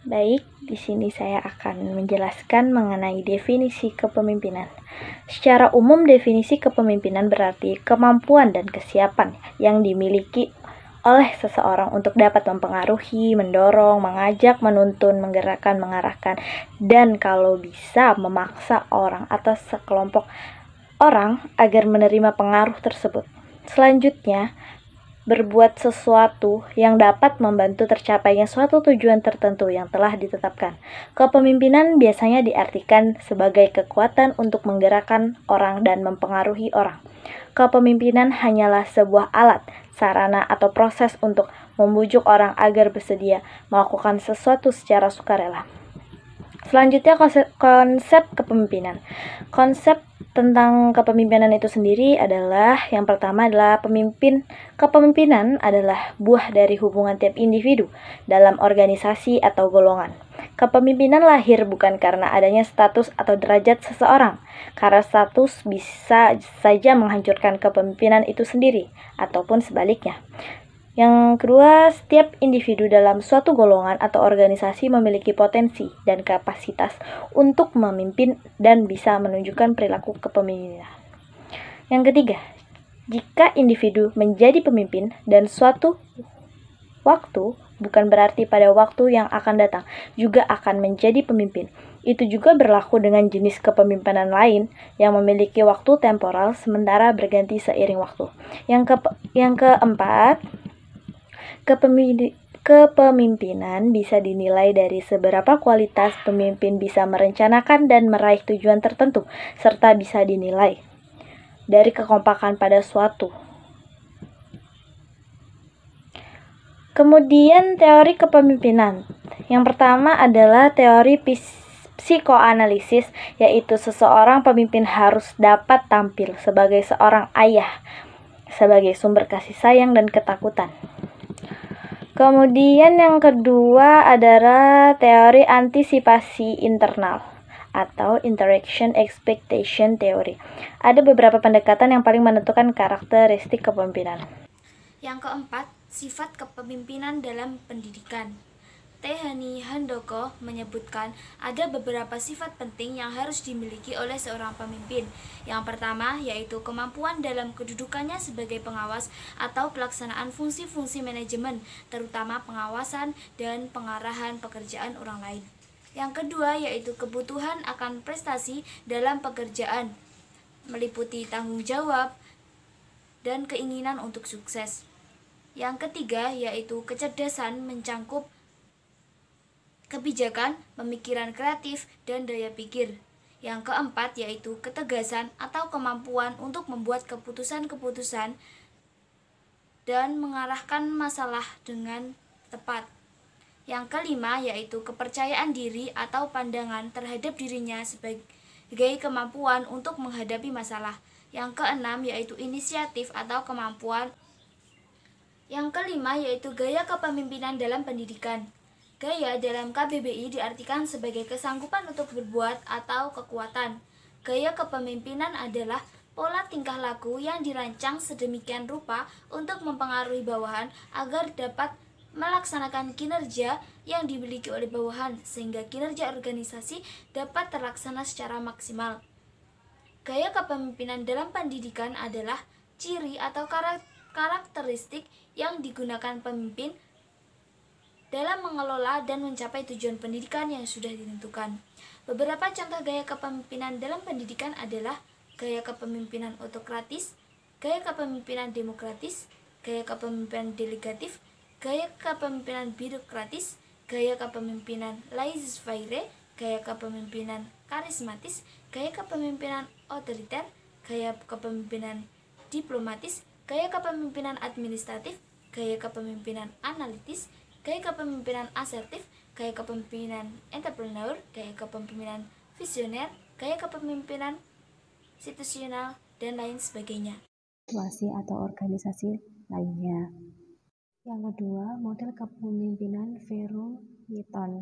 Baik, di sini saya akan menjelaskan mengenai definisi kepemimpinan. Secara umum, definisi kepemimpinan berarti kemampuan dan kesiapan yang dimiliki oleh seseorang untuk dapat mempengaruhi, mendorong, mengajak, menuntun, menggerakkan, mengarahkan, dan kalau bisa memaksa orang atau sekelompok orang agar menerima pengaruh tersebut. Selanjutnya, berbuat sesuatu yang dapat membantu tercapainya suatu tujuan tertentu yang telah ditetapkan. Kepemimpinan biasanya diartikan sebagai kekuatan untuk menggerakkan orang dan mempengaruhi orang. Kepemimpinan hanyalah sebuah alat, sarana, atau proses untuk membujuk orang agar bersedia melakukan sesuatu secara sukarela. Selanjutnya, konsep kepemimpinan. Konsep tentang kepemimpinan itu sendiri adalah, yang pertama adalah kepemimpinan adalah buah dari hubungan tiap individu dalam organisasi atau golongan. Kepemimpinan lahir bukan karena adanya status atau derajat seseorang, karena status bisa saja menghancurkan kepemimpinan itu sendiri, ataupun sebaliknya. Yang kedua, setiap individu dalam suatu golongan atau organisasi memiliki potensi dan kapasitas untuk memimpin dan bisa menunjukkan perilaku kepemimpinan. Yang ketiga, jika individu menjadi pemimpin dan suatu waktu, bukan berarti pada waktu yang akan datang juga akan menjadi pemimpin. Itu juga berlaku dengan jenis kepemimpinan lain yang memiliki waktu temporal sementara berganti seiring waktu. Yang keempat, kepemimpinan bisa dinilai dari seberapa kualitas pemimpin bisa merencanakan dan meraih tujuan tertentu, serta bisa dinilai dari kekompakan pada suatu. Kemudian teori kepemimpinan. Yang pertama adalah teori psikoanalisis, yaitu seseorang pemimpin harus dapat tampil sebagai seorang ayah, sebagai sumber kasih sayang dan ketakutan. Kemudian yang kedua adalah teori antisipasi internal atau interaction expectation theory. Ada beberapa pendekatan yang paling menentukan karakteristik kepemimpinan. Yang keempat, sifat kepemimpinan dalam pendidikan. Tehani Handoko menyebutkan ada beberapa sifat penting yang harus dimiliki oleh seorang pemimpin. Yang pertama yaitu kemampuan dalam kedudukannya sebagai pengawas atau pelaksanaan fungsi-fungsi manajemen, terutama pengawasan dan pengarahan pekerjaan orang lain. Yang kedua yaitu kebutuhan akan prestasi dalam pekerjaan, meliputi tanggung jawab dan keinginan untuk sukses. Yang ketiga yaitu kecerdasan mencangkup kebijakan, pemikiran kreatif, dan daya pikir. Yang keempat yaitu ketegasan atau kemampuan untuk membuat keputusan-keputusan dan mengarahkan masalah dengan tepat. Yang kelima yaitu kepercayaan diri atau pandangan terhadap dirinya sebagai kemampuan untuk menghadapi masalah. Yang keenam yaitu inisiatif atau kemampuan. Yang kelima yaitu gaya kepemimpinan dalam pendidikan. Gaya dalam KBBI diartikan sebagai kesanggupan untuk berbuat atau kekuatan. Gaya kepemimpinan adalah pola tingkah laku yang dirancang sedemikian rupa untuk mempengaruhi bawahan agar dapat melaksanakan kinerja yang dimiliki oleh bawahan sehingga kinerja organisasi dapat terlaksana secara maksimal. Gaya kepemimpinan dalam pendidikan adalah ciri atau karakteristik yang digunakan pemimpin dalam mengelola dan mencapai tujuan pendidikan yang sudah ditentukan. Beberapa contoh gaya kepemimpinan dalam pendidikan adalah gaya kepemimpinan autokratis, gaya kepemimpinan demokratis, gaya kepemimpinan delegatif, gaya kepemimpinan birokratis, gaya kepemimpinan laissez-faire, gaya kepemimpinan karismatis, gaya kepemimpinan otoriter, gaya kepemimpinan diplomatis, gaya kepemimpinan administratif, gaya kepemimpinan analitis, gaya kepemimpinan asertif, gaya kepemimpinan entrepreneur, gaya kepemimpinan visioner, gaya kepemimpinan situasional, dan lain sebagainya. Situasi atau organisasi lainnya. Yang kedua, model kepemimpinan Vero-Newton.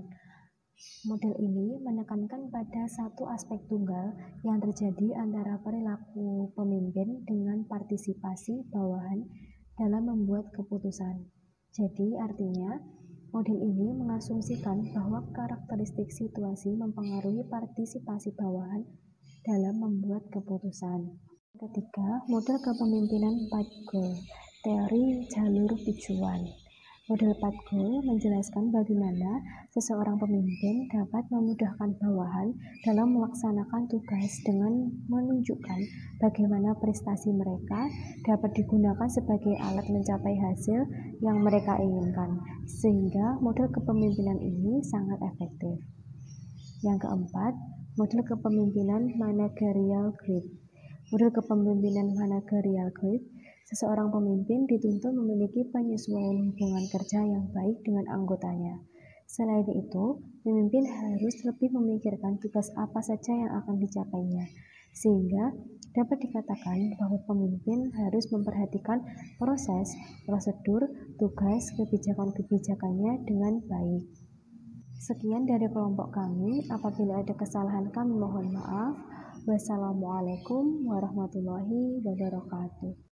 Model ini menekankan pada satu aspek tunggal yang terjadi antara perilaku pemimpin dengan partisipasi bawahan dalam membuat keputusan. Jadi artinya Model ini mengasumsikan bahwa karakteristik situasi mempengaruhi partisipasi bawahan dalam membuat keputusan. Ketiga, model kepemimpinan Pythagore, teori jalur tujuan. Model Pythagore menjelaskan bagaimana seseorang pemimpin dapat memudahkan bawahan dalam melaksanakan tugas dengan menunjukkan bagaimana prestasi mereka dapat digunakan sebagai alat mencapai hasil yang mereka inginkan, sehingga model kepemimpinan ini sangat efektif. Yang keempat, model kepemimpinan managerial grid. Model kepemimpinan managerial grid, seseorang pemimpin dituntut memiliki penyesuaian hubungan kerja yang baik dengan anggotanya. Selain itu, pemimpin harus lebih memikirkan tugas apa saja yang akan dicapainya, sehingga dapat dikatakan bahwa pemimpin harus memperhatikan proses, prosedur, tugas, kebijakan-kebijakannya dengan baik. Sekian dari kelompok kami. Apabila ada kesalahan kami mohon maaf. Wassalamualaikum warahmatullahi wabarakatuh.